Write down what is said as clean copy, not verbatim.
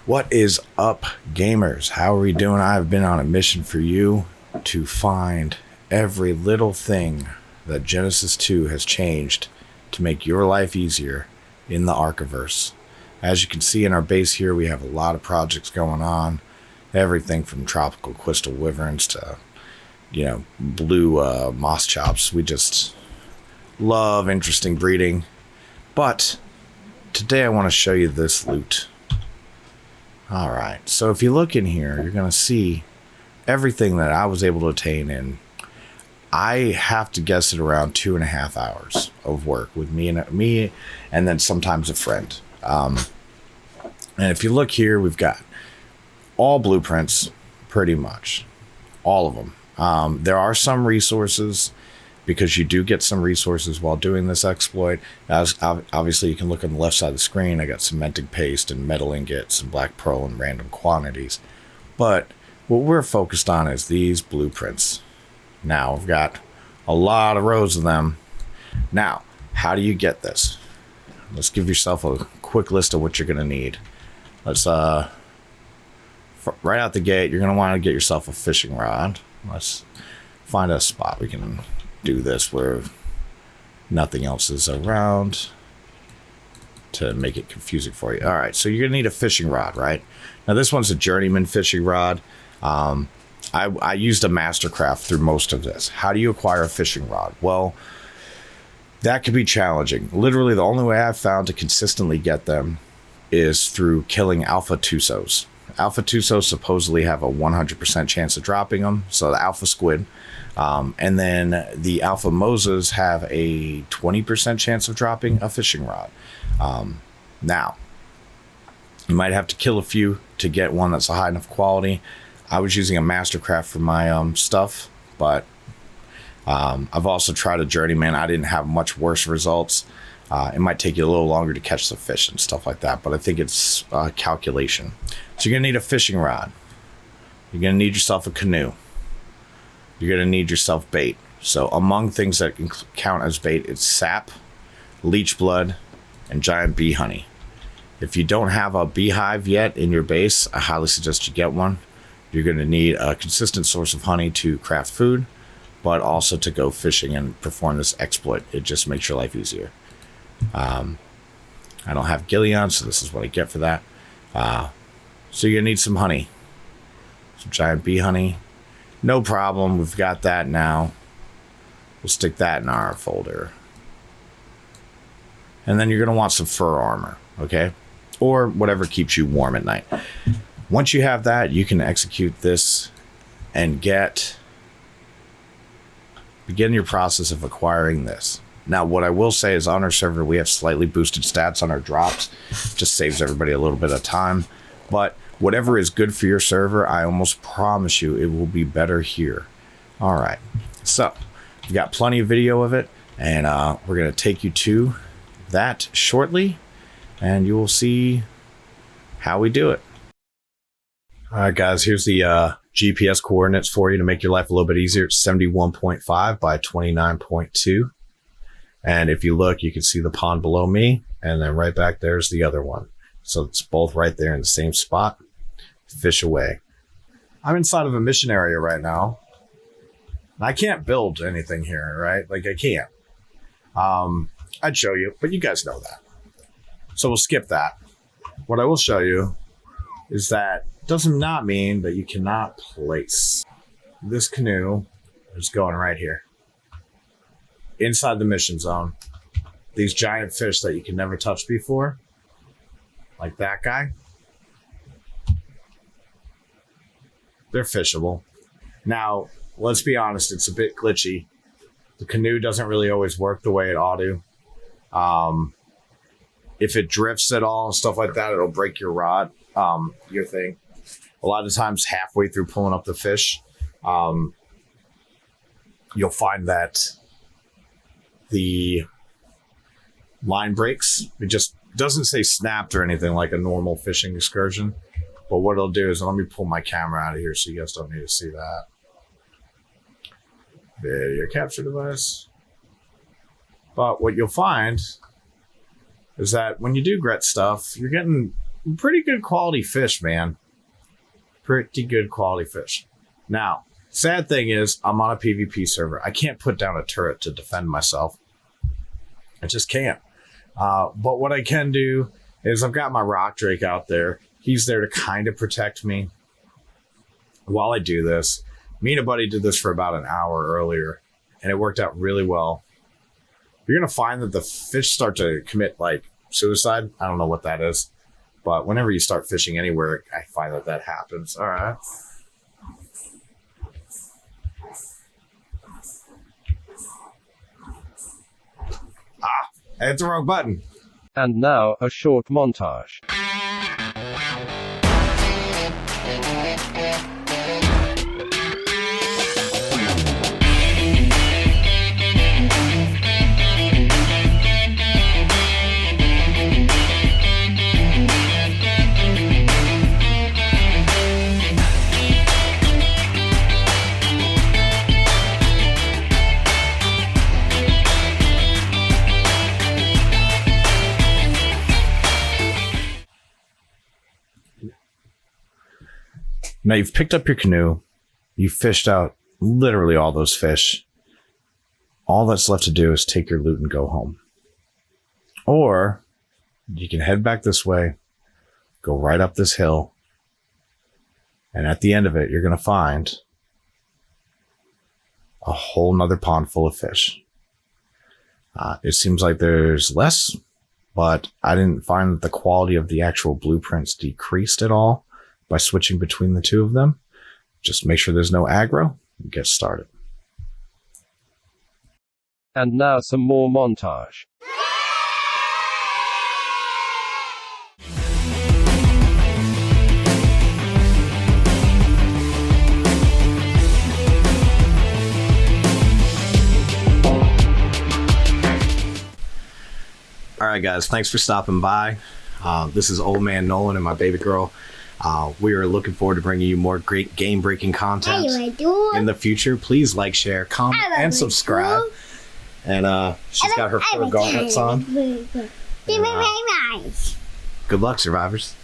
What is up, gamers? How are we doing? I've been on a mission for you to find every little thing that Genesis 2 has changed to make your life easier in the Arkiverse. As you can see in our base here, we have a lot of projects going on. Everything from tropical crystal wyverns to, blue moss chops. We just love interesting breeding. But today I want to show you this loot. Alright, so if you look in here, you're going to see everything that I was able to attain in, I have to guess it, around 2.5 hours of work with me and then sometimes a friend. And if you look here, we've got all blueprints, pretty much. All of them. There are some resources, because you do get some resources while doing this exploit. As obviously, you can look on the left side of the screen. I got cementing paste and metal ingots and black pearl in random quantities. But what we're focused on is these blueprints. Now, we've got a lot of rows of them. Now, how do you get this? Let's give yourself a quick list of what you're going to need. Let's, right out the gate, you're going to want to get yourself a fishing rod. Let's find a spot we can do this where nothing else is around to make it confusing for you. All right, so you're gonna need a fishing rod, right? Now this one's a journeyman fishing rod. I used a mastercraft through most of this. How do you acquire a fishing rod? Well, that could be challenging. Literally the only way I've found to consistently get them is through killing alpha tusos. Alpha tusos supposedly have a 100% chance of dropping them, so the alpha squid. And then the alpha mosas have a 20% chance of dropping a fishing rod. Now, you might have to kill a few to get one that's a high enough quality. I was using a mastercraft for my stuff, but I've also tried a journeyman. I didn't have much worse results. It might take you a little longer to catch the fish and stuff like that, but I think it's calculation. So you're gonna need a fishing rod. You're gonna need yourself a canoe. You're gonna need yourself bait. So among things that can count as bait, it's sap, leech blood, and giant bee honey. If you don't have a beehive yet in your base, I highly suggest you get one. You're gonna need a consistent source of honey to craft food, but also to go fishing and perform this exploit. It just makes your life easier. I don't have Gillion, so this is what I get for that. So you're gonna need some honey, some giant bee honey. No problem, we've got that now. We'll stick that in our folder. And then you're gonna want some fur armor, okay? Or whatever keeps you warm at night. Once you have that, you can execute this and begin your process of acquiring this. Now, what I will say is on our server, we have slightly boosted stats on our drops. Just saves everybody a little bit of time. But whatever is good for your server, I almost promise you it will be better here. All right. So we've got plenty of video of it, and we're going to take you to that shortly, and you will see how we do it. All right, guys, here's the GPS coordinates for you to make your life a little bit easier. It's 71.5 by 29.2. And if you look, you can see the pond below me, and then right back there's the other one. So it's both right there in the same spot. Fish away. I'm inside of a mission area right now. I can't build anything here, right? Like, I can't. I'd show you, but you guys know that. So we'll skip that. What I will show you is that does not mean that you cannot place. This canoe is going right here. Inside the mission zone. These giant fish that you can never touch before, like that guy, they're fishable. Now, let's be honest, it's a bit glitchy. The canoe doesn't really always work the way it ought to. If it drifts at all, stuff like that, it'll break your rod, your thing. A lot of times, halfway through pulling up the fish, you'll find that the line breaks. It just doesn't say snapped or anything like a normal fishing excursion. But what it'll do is, let me pull my camera out of here so you guys don't need to see that. Video capture device. But what you'll find is that when you do gret stuff, you're getting pretty good quality fish, man. Pretty good quality fish. Now, sad thing is, I'm on a PvP server. I can't put down a turret to defend myself. I just can't. But what I can do is I've got my rock drake out there. He's there to kind of protect me while I do this. Me and a buddy did this for about an hour earlier, and it worked out really well. You're going to find that the fish start to commit, like, suicide. I don't know what that is. But whenever you start fishing anywhere, I find that that happens. All right. I hit the wrong button. And now, a short montage. Now you've picked up your canoe. You fished out literally all those fish. All that's left to do is take your loot and go home. Or you can head back this way, go right up this hill, and at the end of it, you're going to find a whole nother pond full of fish. It seems like there's less, but I didn't find that the quality of the actual blueprints decreased at all by switching between the two of them. Just make sure there's no aggro and get started. And now some more montage. All right, guys, thanks for stopping by. This is Old Man Nolan and my baby girl. We are looking forward to bringing you more great game-breaking content in the future. Please like, share, comment, and subscribe. And she's got her fur gauntlets on. Good luck, survivors.